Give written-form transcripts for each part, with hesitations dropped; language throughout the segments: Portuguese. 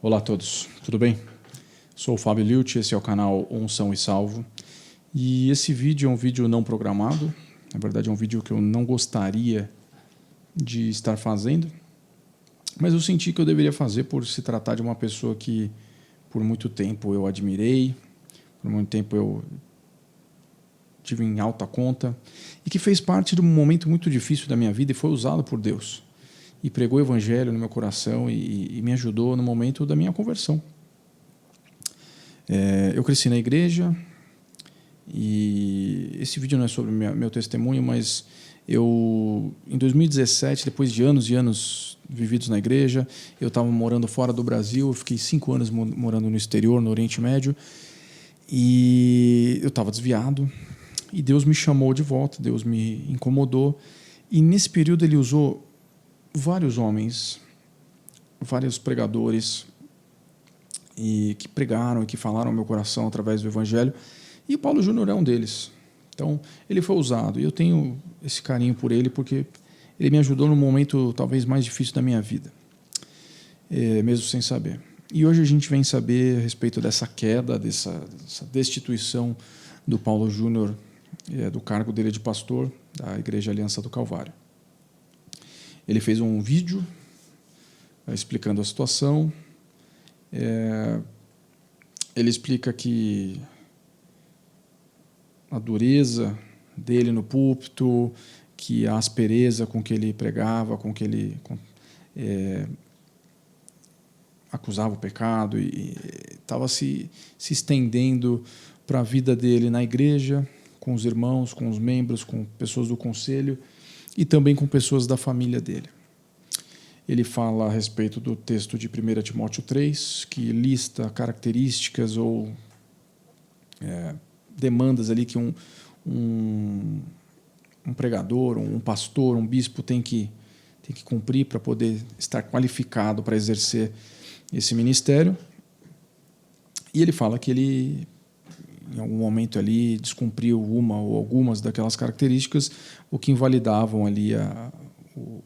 Olá a todos, tudo bem? Sou o Fábio Liucci, esse é o canal Unção e Salvo. E esse vídeo é um vídeo não programado, na verdade é um vídeo que eu não gostaria de estar fazendo, mas eu senti que eu deveria fazer por se tratar de uma pessoa que por muito tempo eu admirei, por muito tempo eu tive em alta conta e que fez parte de um momento muito difícil da minha vida e foi usado por Deus. E pregou o evangelho no meu coração e me ajudou no momento da minha conversão. Eu cresci na igreja e esse vídeo não é sobre meu testemunho, mas eu, em 2017, depois de anos e anos vividos na igreja, eu estava morando fora do Brasil, eu fiquei 5 anos morando no exterior, no Oriente Médio, e eu estava desviado, e Deus me chamou de volta, Deus me incomodou, e nesse período ele usou vários homens, vários pregadores, e que pregaram e que falaram ao meu coração através do evangelho, e Paulo Júnior é um deles. Então, ele foi usado, e eu tenho esse carinho por ele, porque ele me ajudou no momento talvez mais difícil da minha vida, mesmo sem saber. E hoje a gente vem saber a respeito dessa queda, dessa destituição do Paulo Júnior, do cargo dele de pastor da Igreja Aliança do Calvário. Ele fez um vídeo explicando a situação. Ele explica que a dureza dele no púlpito, que a aspereza com que ele pregava, com que ele acusava o pecado e estava se estendendo para a vida dele na igreja, com os irmãos, com os membros, com pessoas do conselho e também com pessoas da família dele. Ele fala a respeito do texto de 1 Timóteo 3, que lista características ou demandas ali que um pregador, um pastor, um bispo tem que cumprir para poder estar qualificado para exercer esse ministério. E ele fala que ele, em algum momento ali, descumpriu uma ou algumas daquelas características, o que invalidavam ali o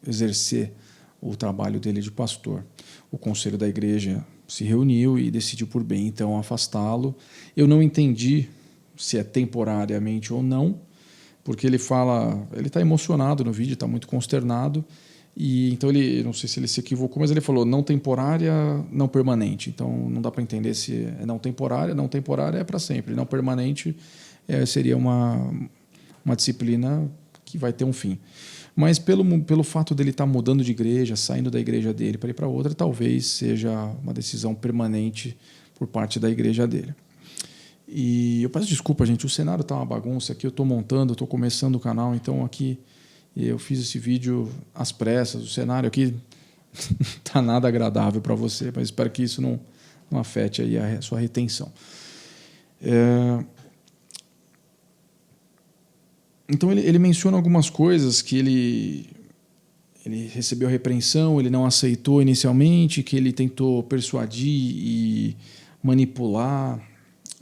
exercer o trabalho dele de pastor. O conselho da igreja se reuniu e decidiu por bem, então, afastá-lo. Eu não entendi se é temporariamente ou não, porque ele fala, ele está emocionado no vídeo, está muito consternado, e então ele, não sei se ele se equivocou, mas ele falou não temporária, não permanente. Então não dá para entender se é não temporária é para sempre, não permanente seria uma disciplina que vai ter um fim. Mas pelo fato dele estar mudando de igreja, saindo da igreja dele para ir para outra, talvez seja uma decisão permanente por parte da igreja dele. E eu peço desculpa, gente, o cenário está uma bagunça aqui, eu estou montando, estou começando o canal, então aqui eu fiz esse vídeo às pressas, o cenário aqui não está nada agradável para você, mas espero que isso não afete aí a sua retenção. Então ele menciona algumas coisas que ele recebeu repreensão, ele não aceitou inicialmente, que ele tentou persuadir e manipular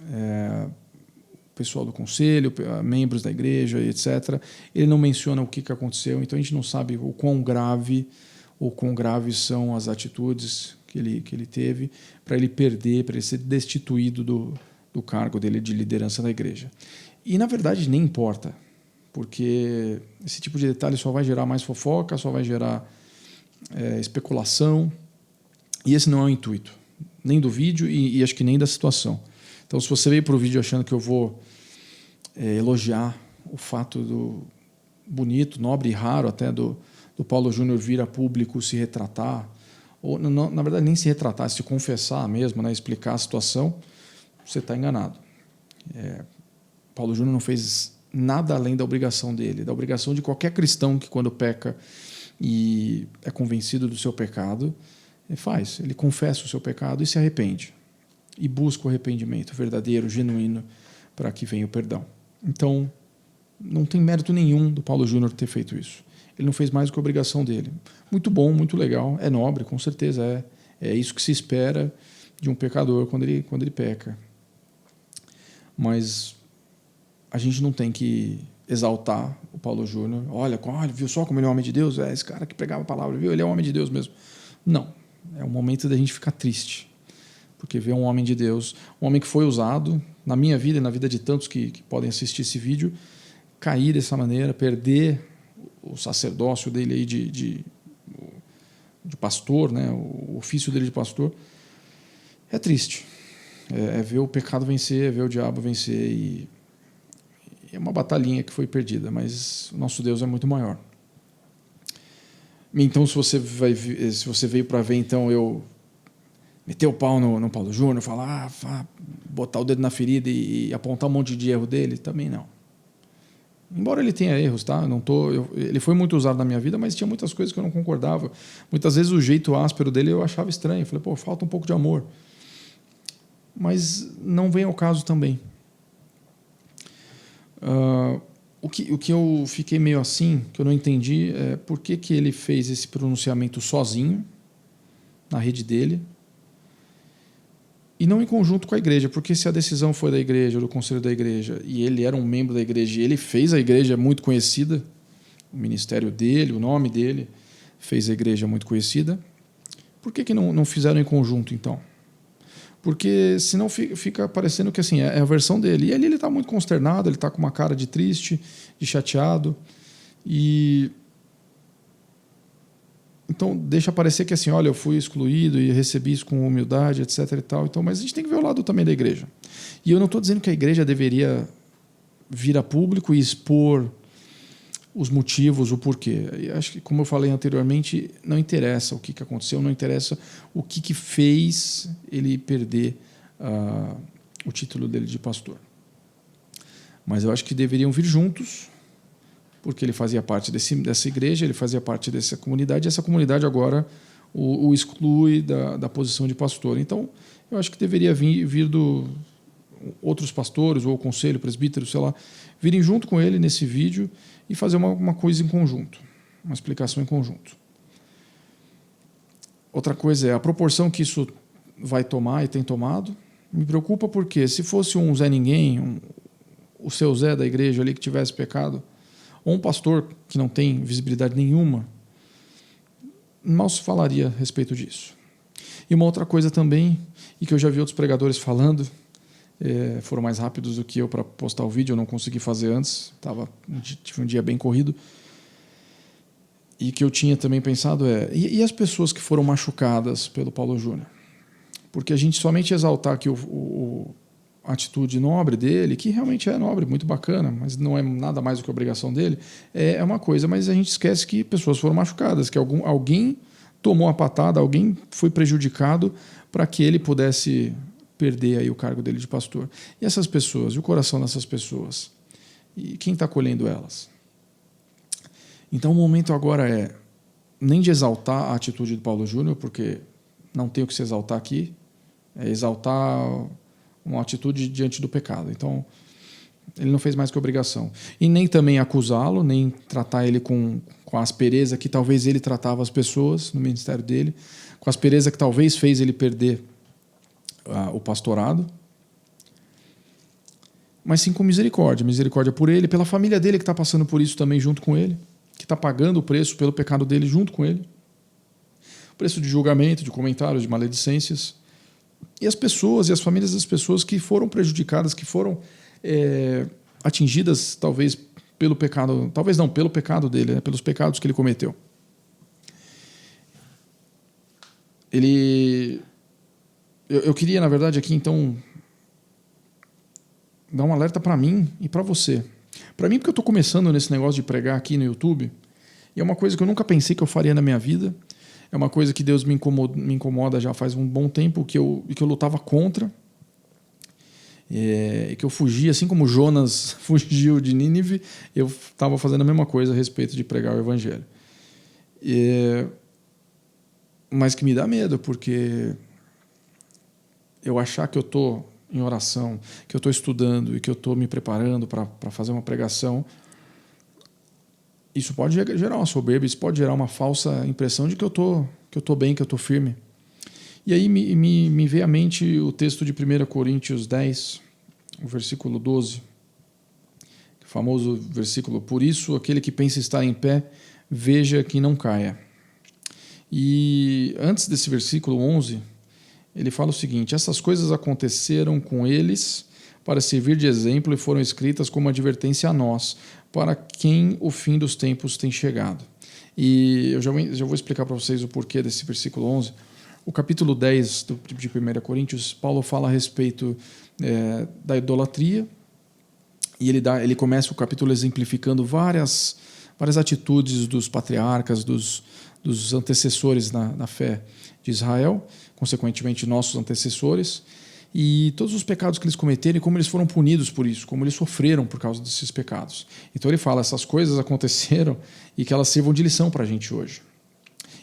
o pessoal do conselho, membros da igreja, etc. Ele não menciona o que aconteceu, então a gente não sabe o quão graves são as atitudes que ele teve para ele perder, para ele ser destituído do cargo dele de liderança da igreja. E, na verdade, nem importa, porque esse tipo de detalhe só vai gerar mais fofoca, só vai gerar especulação, e esse não é o intuito, nem do vídeo e acho que nem da situação. Então, se você veio para o vídeo achando que eu vou elogiar o fato do bonito, nobre e raro até do Paulo Júnior vir a público se retratar, ou na verdade nem se retratar, se confessar mesmo, né, explicar a situação, você está enganado. Paulo Júnior não fez nada além da obrigação dele, da obrigação de qualquer cristão que quando peca e é convencido do seu pecado, ele confessa o seu pecado e se arrepende. E busca o arrependimento verdadeiro, genuíno, para que venha o perdão. Então, não tem mérito nenhum do Paulo Júnior ter feito isso. Ele não fez mais do que a obrigação dele. Muito bom, muito legal, é nobre, com certeza é isso que se espera de um pecador quando ele peca. Mas a gente não tem que exaltar o Paulo Júnior. Olha, viu só como ele é um homem de Deus? Esse cara que pregava a palavra, viu? Ele é um homem de Deus mesmo. Não. É um momento da gente ficar triste, porque ver um homem de Deus, um homem que foi usado na minha vida e na vida de tantos que podem assistir esse vídeo, cair dessa maneira, perder o sacerdócio dele aí de pastor, né, o ofício dele de pastor, é triste. É ver o pecado vencer, é ver o diabo vencer, e é uma batalhinha que foi perdida, mas o nosso Deus é muito maior. Então, se você veio para ver, então, eu meter o pau no Paulo Júnior, falar, botar o dedo na ferida e apontar um monte de erro dele, também não. Embora ele tenha erros, tá? Ele foi muito usado na minha vida, mas tinha muitas coisas que eu não concordava. Muitas vezes o jeito áspero dele eu achava estranho. Eu falei, pô, falta um pouco de amor. Mas não vem ao caso também. O que eu fiquei meio assim, que eu não entendi, é por que ele fez esse pronunciamento sozinho, na rede dele, e não em conjunto com a igreja, porque se a decisão foi da igreja, ou do conselho da igreja, e ele era um membro da igreja, e ele fez a igreja muito conhecida, o ministério dele, o nome dele, fez a igreja muito conhecida, por que não fizeram em conjunto, então? Porque senão fica parecendo que assim, é a versão dele. E ali ele está muito consternado, ele está com uma cara de triste, de chateado, e então deixa parecer que assim, olha, eu fui excluído e recebi isso com humildade, etc. e tal. Então, mas a gente tem que ver o lado também da igreja. E eu não estou dizendo que a igreja deveria vir a público e expor os motivos, o porquê. Eu acho que, como eu falei anteriormente, não interessa o que aconteceu, não interessa o que fez ele perder o título dele de pastor. Mas eu acho que deveriam vir juntos, porque ele fazia parte dessa igreja, ele fazia parte dessa comunidade, e essa comunidade agora o exclui da posição de pastor. Então, eu acho que deveria vir outros pastores, ou o conselho, presbítero, sei lá, virem junto com ele nesse vídeo e fazer uma coisa em conjunto, uma explicação em conjunto. Outra coisa é a proporção que isso vai tomar e tem tomado. Me preocupa porque se fosse um Zé Ninguém, o seu Zé da igreja ali que tivesse pecado, ou um pastor que não tem visibilidade nenhuma, mal se falaria a respeito disso. E uma outra coisa também, e que eu já vi outros pregadores falando, foram mais rápidos do que eu para postar o vídeo, eu não consegui fazer antes, tive um dia bem corrido, e que eu tinha também pensado e as pessoas que foram machucadas pelo Paulo Júnior? Porque a gente somente exaltar aqui a atitude nobre dele, que realmente é nobre, muito bacana, mas não é nada mais do que obrigação dele, é uma coisa, mas a gente esquece que pessoas foram machucadas, que alguém tomou a patada, alguém foi prejudicado para que ele pudesse perder aí o cargo dele de pastor. E essas pessoas, e o coração dessas pessoas? E quem está colhendo elas? Então o momento agora é nem de exaltar a atitude do Paulo Júnior, porque não tem o que se exaltar aqui, é exaltar uma atitude diante do pecado. Então, ele não fez mais que obrigação. E nem também acusá-lo, nem tratar ele com a aspereza que talvez ele tratava as pessoas no ministério dele, com a aspereza que talvez fez ele perder o pastorado, mas sim com misericórdia. Misericórdia por ele, pela família dele que está passando por isso também junto com ele, que está pagando o preço pelo pecado dele junto com ele. O preço de julgamento, de comentários, de maledicências. E as pessoas e as famílias das pessoas que foram prejudicadas, que foram atingidas talvez pelo pecado, talvez não, pelo pecado dele, pelos pecados que ele cometeu. Eu queria, na verdade, aqui então dar um alerta para mim e para você. Para mim, porque eu estou começando nesse negócio de pregar aqui no YouTube, e é uma coisa que eu nunca pensei que eu faria na minha vida. É uma coisa que Deus me incomoda já faz um bom tempo, que eu lutava contra, e que eu fugia, assim como Jonas fugiu de Nínive, eu estava fazendo a mesma coisa a respeito de pregar o Evangelho. Mas que me dá medo, porque eu achar que eu estou em oração, que eu estou estudando e que eu estou me preparando para fazer uma pregação, isso pode gerar uma soberba, isso pode gerar uma falsa impressão de que eu estou bem, que eu estou firme. E aí me veio à mente o texto de 1 Coríntios 10, o versículo 12, o famoso versículo: por isso, aquele que pensa estar em pé, veja que não caia. E antes desse versículo 11, ele fala o seguinte: essas coisas aconteceram com eles para servir de exemplo e foram escritas como advertência a nós, para quem o fim dos tempos tem chegado. E eu já vou explicar para vocês o porquê desse versículo 11. O capítulo 10 de 1 Coríntios, Paulo fala a respeito da idolatria, e ele começa o capítulo exemplificando várias atitudes dos patriarcas, dos antecessores na fé de Israel, consequentemente nossos antecessores, e todos os pecados que eles cometeram e como eles foram punidos por isso, como eles sofreram por causa desses pecados. Então ele fala, essas coisas aconteceram e que elas sirvam de lição para a gente hoje.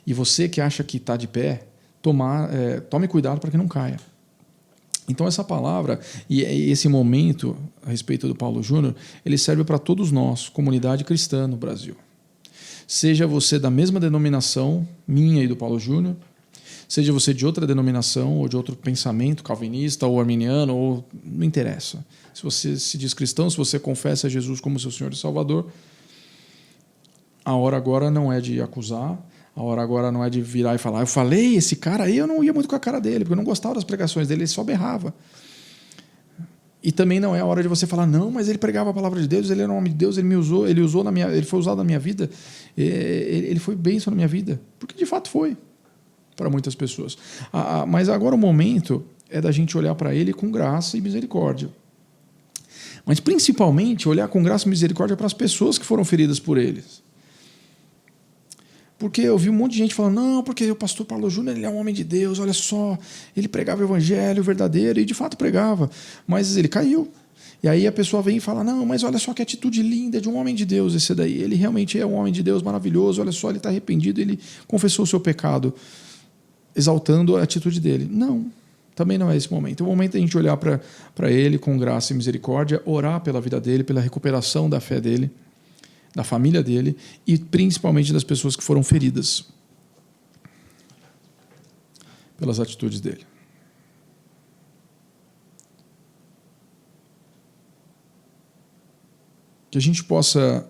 E você que acha que está de pé, tome cuidado para que não caia. Então essa palavra e esse momento a respeito do Paulo Júnior, ele serve para todos nós, comunidade cristã no Brasil. Seja você da mesma denominação, minha e do Paulo Júnior, seja você de outra denominação ou de outro pensamento, calvinista ou arminiano, ou não interessa. Se você se diz cristão, se você confessa Jesus como seu Senhor e Salvador, a hora agora não é de acusar, a hora agora não é de virar e falar, eu falei, esse cara aí, eu não ia muito com a cara dele, porque eu não gostava das pregações dele, ele só berrava. E também não é a hora de você falar, não, mas ele pregava a palavra de Deus, ele era um homem de Deus, ele foi usado na minha vida, ele foi bênção na minha vida, porque de fato foi para muitas pessoas. Mas agora o momento é da gente olhar para ele com graça e misericórdia. Mas principalmente olhar com graça e misericórdia para as pessoas que foram feridas por eles. Porque eu vi um monte de gente falando, não, porque o pastor Paulo Júnior ele é um homem de Deus, olha só, ele pregava o evangelho verdadeiro, e de fato pregava, mas ele caiu. E aí a pessoa vem e fala, não, mas olha só que atitude linda de um homem de Deus esse daí, ele realmente é um homem de Deus maravilhoso, olha só, ele está arrependido, ele confessou o seu pecado, exaltando a atitude dele. Não, também não é esse momento. É o momento de a gente olhar para ele com graça e misericórdia, orar pela vida dele, pela recuperação da fé dele, da família dele e principalmente das pessoas que foram feridas pelas atitudes dele. Que a gente possa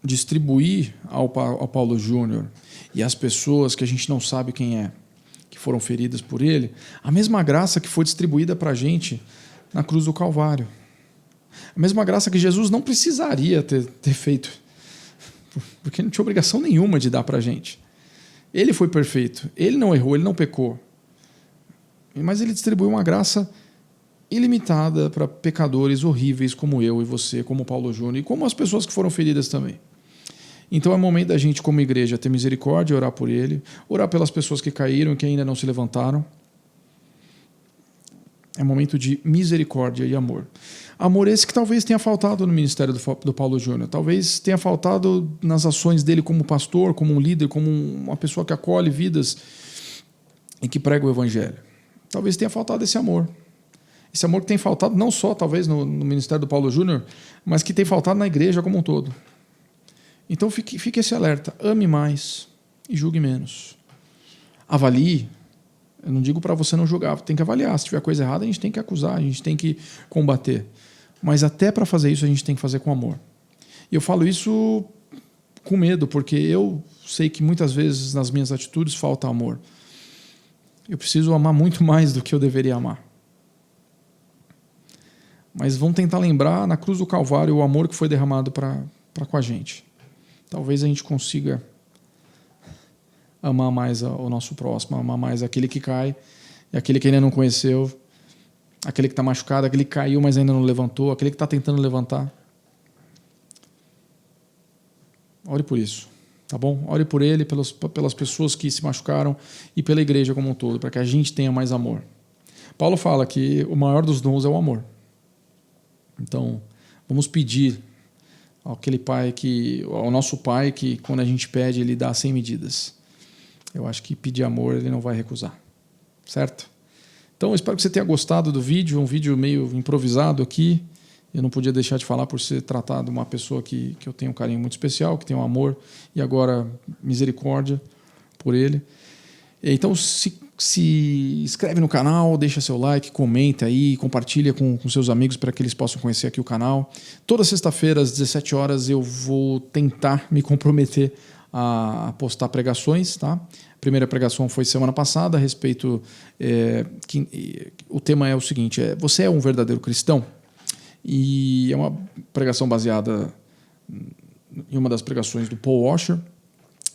distribuir ao Paulo Júnior e às pessoas que a gente não sabe quem é, que foram feridas por ele, a mesma graça que foi distribuída para a gente na cruz do Calvário. A mesma graça que Jesus não precisaria ter feito, porque não tinha obrigação nenhuma de dar para a gente. Ele foi perfeito, ele não errou, ele não pecou. Mas ele distribuiu uma graça ilimitada para pecadores horríveis como eu e você, como Paulo Júnior, e como as pessoas que foram feridas também. Então é momento da gente, como igreja, ter misericórdia e orar por ele, orar pelas pessoas que caíram e que ainda não se levantaram. É momento de misericórdia e amor. Amor esse que talvez tenha faltado no ministério do Paulo Júnior. Talvez tenha faltado nas ações dele como pastor, como um líder, como uma pessoa que acolhe vidas e que prega o evangelho. Talvez tenha faltado esse amor. Esse amor que tem faltado não só, talvez, no ministério do Paulo Júnior, mas que tem faltado na igreja como um todo. Então fique esse alerta. Ame mais e julgue menos. Avalie. Eu não digo para você não julgar, tem que avaliar. Se tiver coisa errada, a gente tem que acusar, a gente tem que combater. Mas até para fazer isso, a gente tem que fazer com amor. E eu falo isso com medo, porque eu sei que muitas vezes nas minhas atitudes falta amor. Eu preciso amar muito mais do que eu deveria amar. Mas vamos tentar lembrar na cruz do Calvário o amor que foi derramado para com a gente. Talvez a gente consiga amar mais o nosso próximo, amar mais aquele que cai e aquele que ainda não conheceu, aquele que está machucado, aquele que caiu, mas ainda não levantou, aquele que está tentando levantar. Ore por isso, tá bom? Ore por ele, pelas pessoas que se machucaram e pela igreja como um todo, para que a gente tenha mais amor. Paulo fala que o maior dos dons é o amor. Então, vamos pedir ao nosso Pai que quando a gente pede, Ele dá sem medidas. Eu acho que pedir amor Ele não vai recusar, certo? Então, eu espero que você tenha gostado do vídeo, um vídeo meio improvisado aqui. Eu não podia deixar de falar por ser tratado de uma pessoa que eu tenho um carinho muito especial, que tem um amor e agora misericórdia por ele. Então, se inscreve no canal, deixa seu like, comenta aí, compartilha com seus amigos para que eles possam conhecer aqui o canal. Toda sexta-feira, às 17 horas, eu vou tentar me comprometer a postar pregações, tá? A primeira pregação foi semana passada a respeito... o tema é o seguinte, você é um verdadeiro cristão? E é uma pregação baseada em uma das pregações do Paul Washer.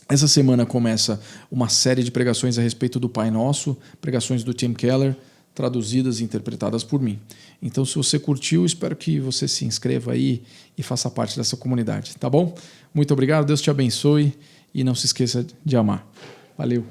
Essa semana começa uma série de pregações a respeito do Pai Nosso, pregações do Tim Keller, traduzidas e interpretadas por mim. Então, se você curtiu, espero que você se inscreva aí e faça parte dessa comunidade, tá bom? Muito obrigado, Deus te abençoe e não se esqueça de amar. Valeu!